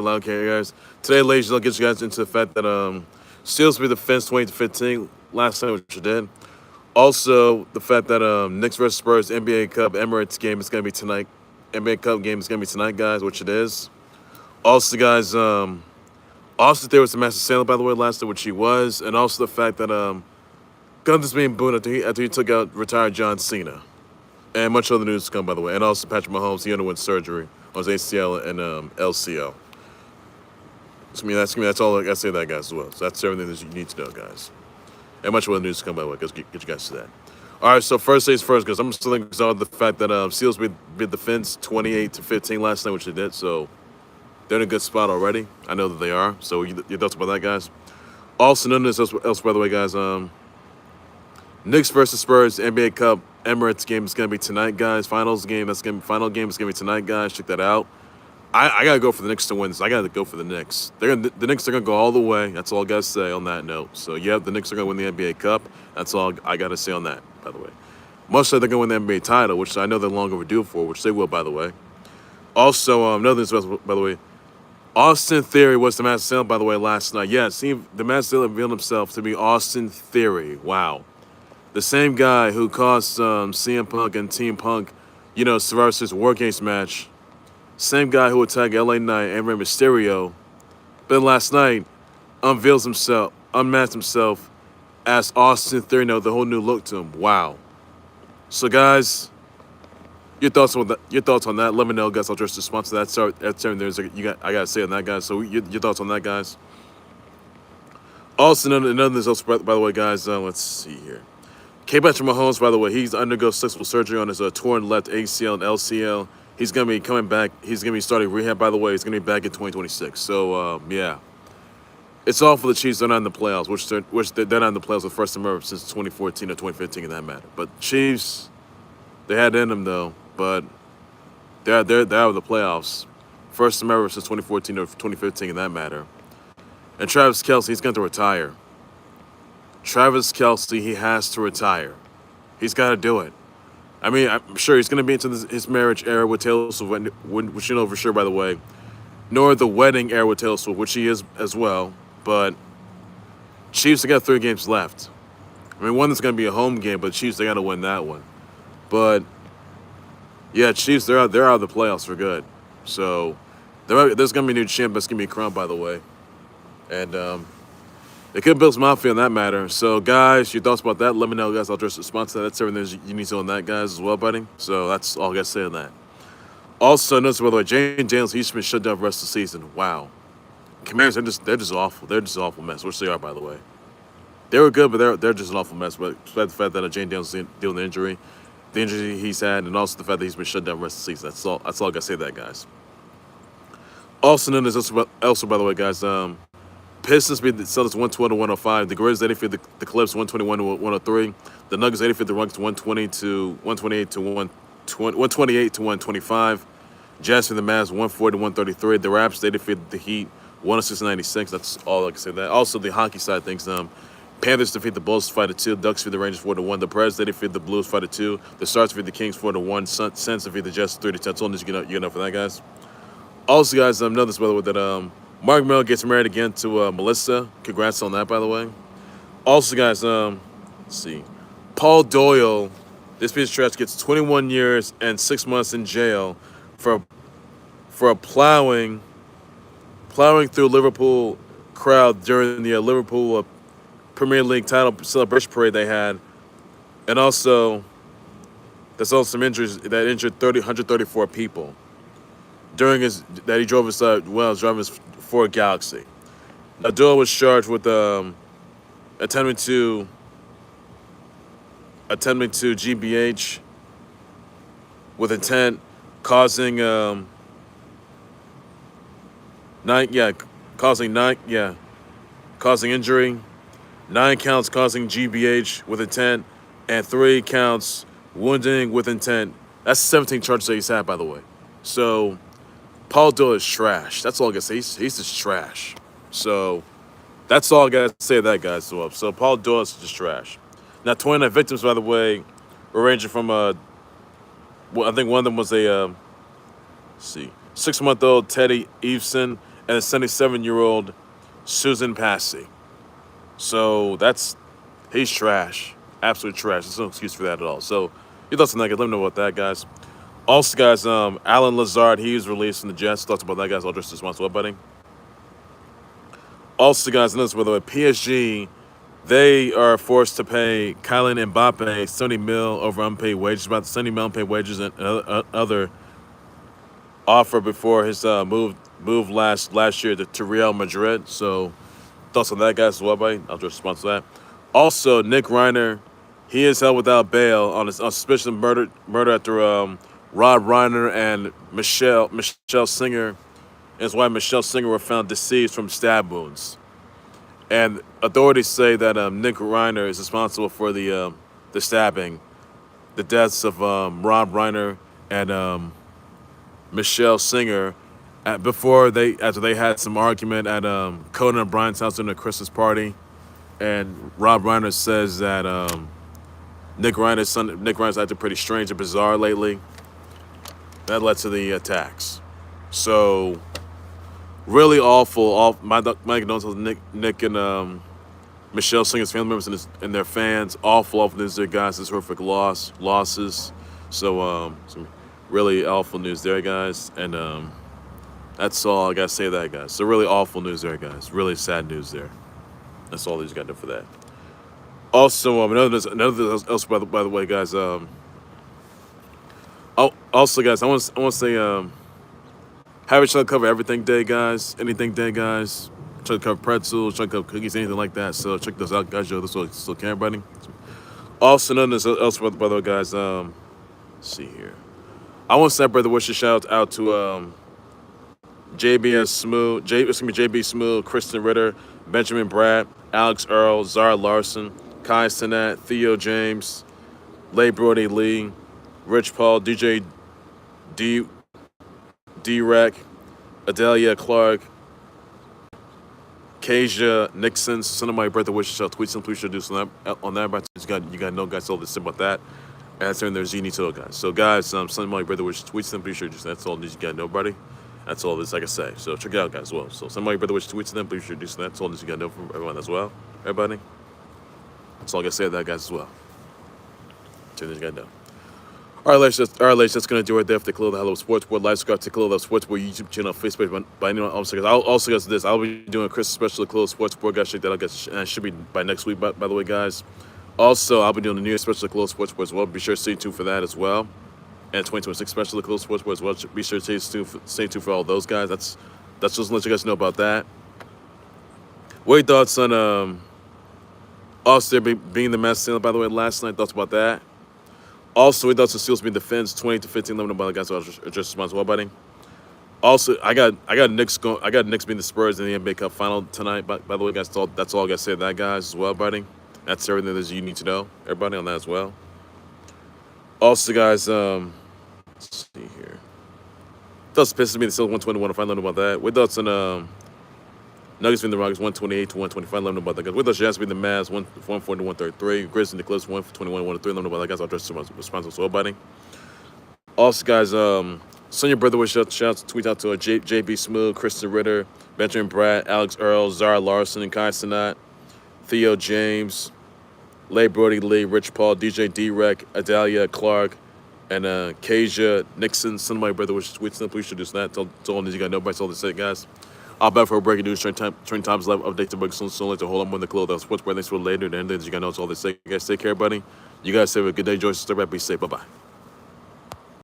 Okay, guys. Today, ladies, I'll get you guys into the fact that Steelers beat the Fens 20-15 last night, which you did. Also, the fact that Knicks versus Spurs NBA Cup Emirates game is gonna be tonight. NBA Cup game is gonna be tonight, guys, which it is. Also, guys, Austin there was the master sailor, by the way, last night, which he was, and also the fact that Guns being booed after he took out retired John Cena, and much other news to come, by the way, and also Patrick Mahomes, he underwent surgery on his ACL and LCL. That's all I gotta say to that, guys, as well. So that's everything that you need to know, guys. And much more news to come, by the way, because get you guys to that. All right, so first things first, because I'm still thinking on the fact that Seals beat the Fins 28-15 last night, which they did. So they're in a good spot already. I know that they are. So your thoughts about that, guys? Also, none of this else, by the way, guys. Knicks versus Spurs NBA Cup Emirates game is gonna be tonight, guys. Final game is gonna be tonight, guys. Check that out. I gotta go for the Knicks to win this. I gotta go for the Knicks. The Knicks are gonna go all the way. That's all I gotta say on that note. So yeah, the Knicks are gonna win the NBA Cup. That's all I gotta say on that. By the way, most likely they're gonna win the NBA title, which I know they're long overdue for, which they will, by the way. Also, another thing, by the way, Austin Theory was the master sailor, by the way, last night. Yeah, see, the master sailor revealed himself to be Austin Theory. Wow, the same guy who caused CM Punk and Team Punk, versus War Games match. Same guy who attacked LA Knight and Rey Mysterio, but last night unmasked himself as Austin Theory. The whole new look to him. Wow. So guys, your thoughts on that? Let me know, guys. I'll address the sponsor. That's everything. I gotta say on that, guys. So your thoughts on that, guys. Also, another thing else, by the way, guys. Let's see here. Patrick Mahomes, by the way, he's undergo successful surgery on his torn left ACL and LCL. He's going to be coming back. He's going to be starting rehab, by the way. He's going to be back in 2026. So, yeah. It's all for the Chiefs. They're not in the playoffs, which they're not in the playoffs the first time ever since 2014 or 2015 in that matter. But Chiefs, they had it in them, though. But they're out of the playoffs. First time ever since 2014 or 2015 in that matter. And Travis Kelce, he's going to retire. Travis Kelce, he has to retire. He's got to do it. I mean, I'm sure he's going to be into his marriage era with Taylor Swift, which you know for sure, by the way, nor the wedding era with Taylor Swift, which he is as well. But Chiefs, they got 3 games left. I mean, one is going to be a home game, but Chiefs, they got to win that one. But, yeah, Chiefs, they're out of the playoffs for good. So there's going to be a new champ that's going to be crowned, by the way. And they could build some outfield in that matter. So, guys, your thoughts about that? Let me know, guys. I'll address the sponsor. That's everything you need to know on that, guys, as well, buddy. So that's all I got to say on that. Also, notice, by the way, Jayden Daniels, he's been shut down for the rest of the season. Wow. Commanders, they're just awful. They're just an awful mess, which they are, by the way. They were good, but they're just an awful mess. But despite the fact that Jayden Daniels is dealing with the injury he's had, and also the fact that he's been shut down for the rest of the season. That's all I got to say to that, guys. Also, notice also, by the way, guys, Pistons beat the Celtics 120-105. The Grizz, they defeated the Clips 121-103. The Nuggets, they defeated the Rockets 128-125. Jazz beat the Mavs 140-133. The Raps, they defeated the Heat 106-96. That's all I can say. That. Also, the hockey side of things. Panthers defeat the Bulls 5-2. Ducks defeat the Rangers 4-1. The Preds, they defeat the Blues 5-2. The Stars defeat the Kings 4-1. Sens defeat the Jets 3-10. That's all you know for that, guys. Also, guys, know this, by the way, that Mark Mel gets married again to Melissa. Congrats on that, by the way. Also, guys, let's see. Paul Doyle, this piece of trash, gets 21 years and 6 months in jail for plowing through Liverpool crowd during the Liverpool Premier League title celebration parade they had. And also, there's also some injuries that injured 134 people during he drove his driving his Ford Galaxy. Now, Doyle was charged with attempting to GBH with intent, causing causing injury, 9 counts causing GBH with intent, and 3 counts wounding with intent. That's 17 charges that he's had, by the way. So Paul Doyle is trash. That's all I gotta say. He's just trash. So that's all I gotta say to that, guys. So Paul Doyle is just trash. Now, 29 victims, by the way, were ranging from I think one of them was a 6-month-old Teddy Eveson and a 77-year-old Susan Passy. So he's trash. Absolute trash. There's no excuse for that at all. So your thoughts on that, guys? Let me know about that, guys. Also, guys, Alan Lazard, he was released from the Jets. Thoughts about that, guys? All just response. What, buddy? Also, guys, notice, by the way, PSG, they are forced to pay Kylian Mbappe 70 mil over unpaid wages, about 70 mil unpaid wages and other offer before his move last year to Real Madrid. So thoughts on that, guys, as well, buddy? I'll just respond to that. Also, Nick Reiner, he is held without bail on suspicion of murder after Rod Reiner and Michelle Singer and his wife Michelle Singer were found deceased from stab wounds. And authorities say that Nick Reiner is responsible for the stabbing, the deaths of Rod Reiner and Michelle Singer after they had some argument at Conan Bryant's house during a Christmas party. And Rob Reiner says that Nick Reiner's acted pretty strange and bizarre lately. That led to the attacks. So really awful. My condolences to Nick and Michelle Singer's family members and their fans. Awful news there, guys. It's horrific losses. So some really awful news there, guys. And that's all I gotta say. That, guys. So really awful news there, guys. Really sad news there. That's all you got to do for that. Also, another else by the way, guys. Also, guys, I want to say, have it try to cover everything day, guys. Anything day, guys. Try to cover pretzels, try to cover cookies, anything like that. So check those out, guys. Yo, this is still can, everybody. Also, nothing else by the way, guys. Let's see here. I want to send brother wish a shout out to JB Smooth, Kristen Ritter, Benjamin Bratt, Alex Earl, Zara Larson, Kai Sinat, Theo James, Leigh Brody Lee, Rich Paul, DJ D-Rec, Adelia Clark, Kasia Nixon. Send them my birthday wishes. Tweet some. Please should do some on that. But you got to know, guys, all this about that. And that's in there, Zini too, guys. So, guys, send them my birthday wishes. Tweet them. Please should just. That's all you got to know, buddy. That's all this I can say. So check it out, guys, as well. So send my brother wishes tweets to them. Please introduce that. That's all this you got to know from everyone as well. Everybody. That's all I got to say to that, guys, as well. That's all you got to know. All right, that's going to do it there for the Khalil the Hello Sports Board Live Scout to Khalil the Sports Board YouTube channel, Facebook. By anyone else, I'll also get this. I'll be doing a Christmas special Khalil Sports Board. Guys, check that out, guys. And it should be by next week, by the way, guys. Also, I'll be doing the New Year's special Khalil Sports Board as well. Be sure to stay tuned for that as well. And 2026 special Khalil Sports Board as well. Be sure to stay tuned for all those guys. That's just to let you guys know about that. What are your thoughts on Austin being the Mavs assailant, by the way, last night? Thoughts about that? Also, we thought the Steelers being defense 20-15. Let me know about the guys. So I'll just respond as well, buddy. Also, I got Knicks being the Spurs in the NBA Cup final tonight. By the way, guys, that's all I got to say to that, guys, as well, buddy. That's everything that you need to know, everybody, on that as well. Also, guys, let's see here. Thoughts Pistons being the Celtics 121. Let me know about that. With thoughts on Nuggets being the Rockets 128-125. Let me know about that, guys. With thoughts Jazz being the Mavs 140-133. Grizz and the Clips 121-103. Let me know about that, guys. I'll address response as well, buddy. Also, guys, send your brother with shouts. Tweet out to JB Smooth, Kristen Ritter, Benjamin Bratt, Alex Earl, Zara Larson, and Kai Sinat, Theo James, Leigh Brody Lee, Rich Paul, DJ D-Rec, Adelia Clark, and Kasia Nixon. Send my brother with tweets. Please should do that. Tell all these you got nobody. All this say, guys. I'll bet for a breaking news. Train Times Live update to break soon. Like to hold on when the close. Sports Brand. Thanks for later. And then you got know all this say, guys. Take care, buddy. You guys have a good day. Enjoy. Stay back. Be safe. Bye bye.